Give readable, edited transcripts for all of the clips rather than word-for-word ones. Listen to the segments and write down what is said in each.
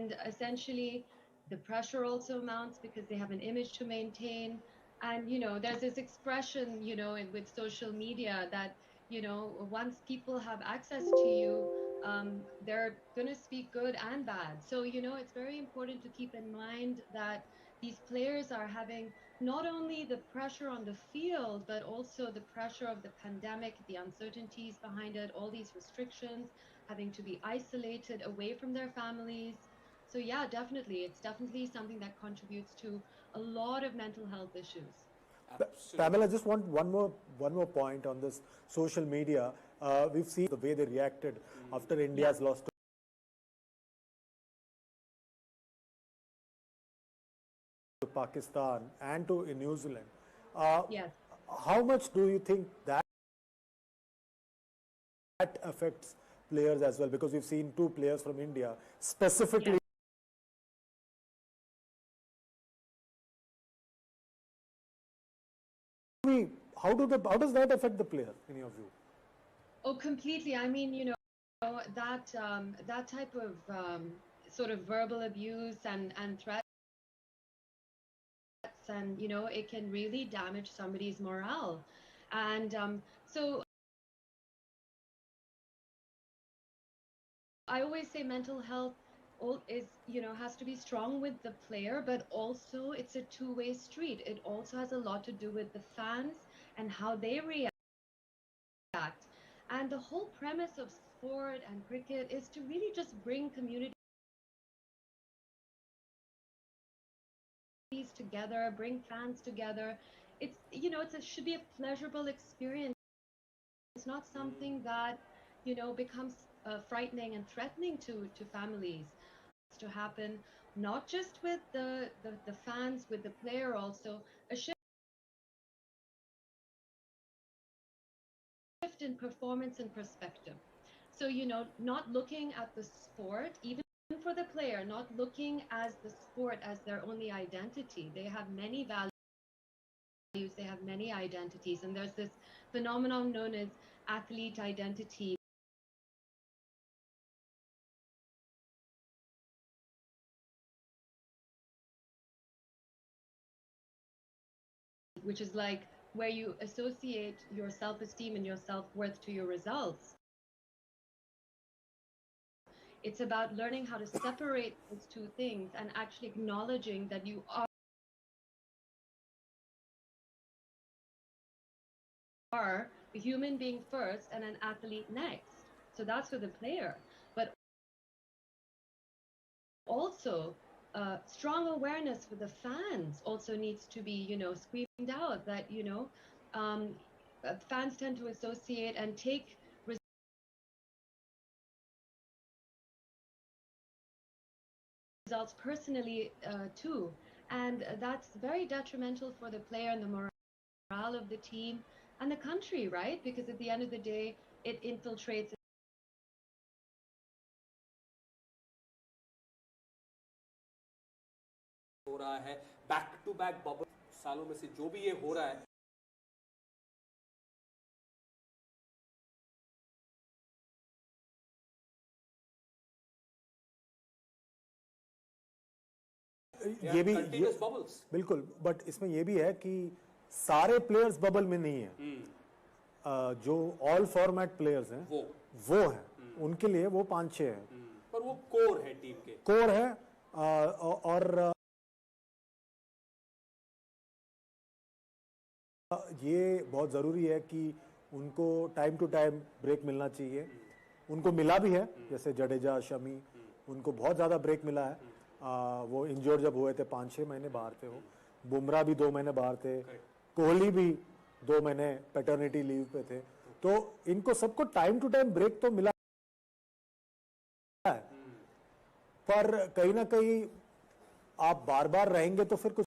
And essentially, the pressure also mounts because they have an image to maintain. And, there's this expression, with social media that, once people have access to you, they're going to speak good and bad. So, it's very important to keep in mind that these players are having not only the pressure on the field, but also the pressure of the pandemic, the uncertainties behind it, all these restrictions, having to be isolated away from their families. So, yeah, definitely. It's definitely something that contributes to a lot of mental health issues. Pamela, I Absolutely. just want one more point on this social media. We've seen the way they reacted after Yeah. India's loss to Pakistan and to New Zealand. Uh, Yes. how much do you think that affects players as well? Because we've seen two players from India Yes. specifically. How does that affect the player in your view? Oh, completely. I mean, that type of sort of verbal abuse and threats, and it can really damage somebody's morale. And so I always say mental health is, has to be strong with the player, but also it's a two-way street. It also has a lot to do with the fans and how they react. And the whole premise of sport and cricket is to really just bring communities together, bring fans together. It's, it should be a pleasurable experience. It's not something that, becomes frightening and threatening to families. To happen not just with the fans, with the player also, a shift in performance and perspective. So, not looking at the sport, even for the player, not looking as the sport as their only identity. They have many values, they have many identities, and there's this phenomenon known as athlete identity, which is like where you associate your self-esteem and your self-worth to your results. It's about learning how to separate those two things and actually acknowledging that you are a human being first and an athlete next. So that's for the player. But also, strong awareness for the fans also needs to be, screamed out that, um, fans tend to associate and take results personally too. And that's very detrimental for the player and the morale of the team and the country, right? Because at the end of the day, it infiltrates. हो रहा है back to back bubble सालों में से जो भी ये हो रहा है ये भी कंटिन्यूअस बबल्स बिल्कुल, बट इसमें ये भी है कि सारे प्लेयर्स बबल में नहीं है। जो ऑल फॉर्मेट प्लेयर्स हैं वो हैं, उनके लिए वो 5-6 हैं, पर वो कोर है टीम के कोर है। और ये बहुत ज़रूरी है कि उनको टाइम टू टाइम ब्रेक मिलना चाहिए। उनको मिला भी है, जैसे जडेजा, शमी, उनको बहुत ज़्यादा ब्रेक मिला है। वो इंजर्ड जब हुए थे 5-6 महीने बाहर थे वो। बुमराह भी 2 महीने बाहर थे, कोहली भी 2 महीने पैटर्निटी लीव पे थे। तो इनको सबको टाइम टू टाइम ब्रेक तो मिला है, पर कहीं ना कहीं आप बार बार रहेंगे तो फिर कुछ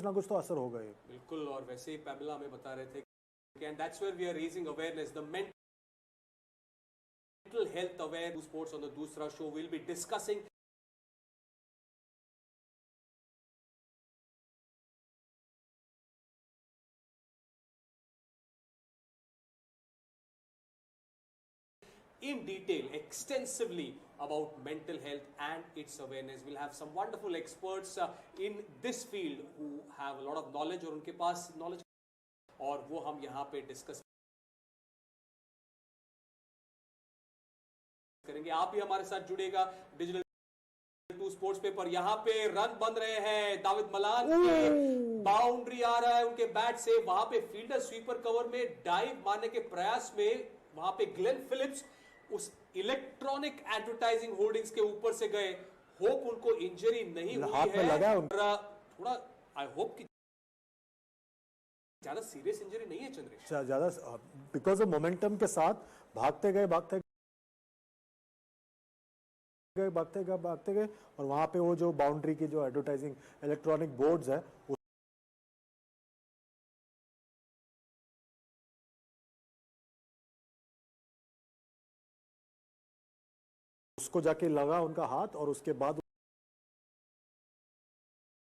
ना कुछ तो असर होगा ही। बिल्कुल, और वैसे ही पैमेला हमें बता रहे थे and that's where we are raising awareness, the mental health aware sports on the Dusra show. We'll be discussing in detail, extensively about mental health and its awareness. We'll have some wonderful experts in this field who have a lot of knowledge, और उनके पास knowledge, और वो हम यहाँ पे discuss करेंगे. आप भी हमारे साथ जुड़ेगा डिजिटल टू स्पोर्ट्स पेपर. यहाँ पे रन बन रहे हैं. दाविद मलान के बाउंड्री आ रहा है उनके बैट से. वहां पे फील्डर स्वीपर कवर में डाइव मारने के प्रयास में वहां पे ग्लेन फिलिप्स उस इलेक्ट्रॉनिक एडवर्टाइजिंग होर्डिंग्स के ऊपर से गए. होप उनको इंजरी नहीं हुई हाथ में है. लगा थोड़ा आई होप कि ज्यादा सीरियस इंजरी नहीं है चंद्रेश. ज्यादा बिकॉज ऑफ मोमेंटम के साथ भागते गए और वहां पे वो जो बाउंड्री की जो एडवर्टाइजिंग इलेक्ट्रॉनिक बोर्ड्स है उसको जाके लगा उनका हाथ, और उसके बाद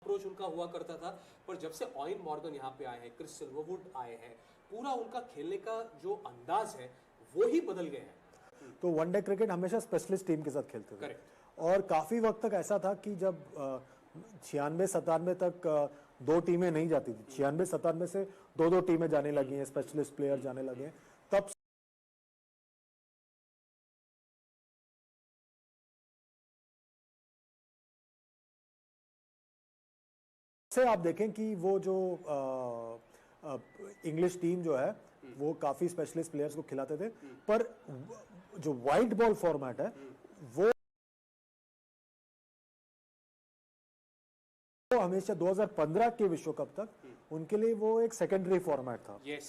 अप्रोच उनका हुआ करता था. पर जब से ऑयन मॉर्गन यहाँ पे आए हैं, क्रिस सिल्वरवुड आए हैं, पूरा उनका खेलने का जो अंदाज है वो ही बदल गया है. तो वनडे क्रिकेट हमेशा स्पेशलिस्ट टीम के साथ खेलते थे. करेक्ट. और काफी वक्त तक ऐसा था कि जब 96-97 तक 2 टीमें नहीं जाती थी. 96-97 से 2 टीमें जाने लगी हैं, स्पेशलिस्ट प्लेयर जाने लगे हैं. तब से आप देखें कि वो जो इंग्लिश टीम जो है वो काफी स्पेशलिस्ट प्लेयर्स को खिलाते थे. पर जो वाइट बॉल फॉर्मेट है वो हमेशा 2015 के विश्व कप तक उनके लिए वो एक सेकेंडरी फॉर्मेट था. यस.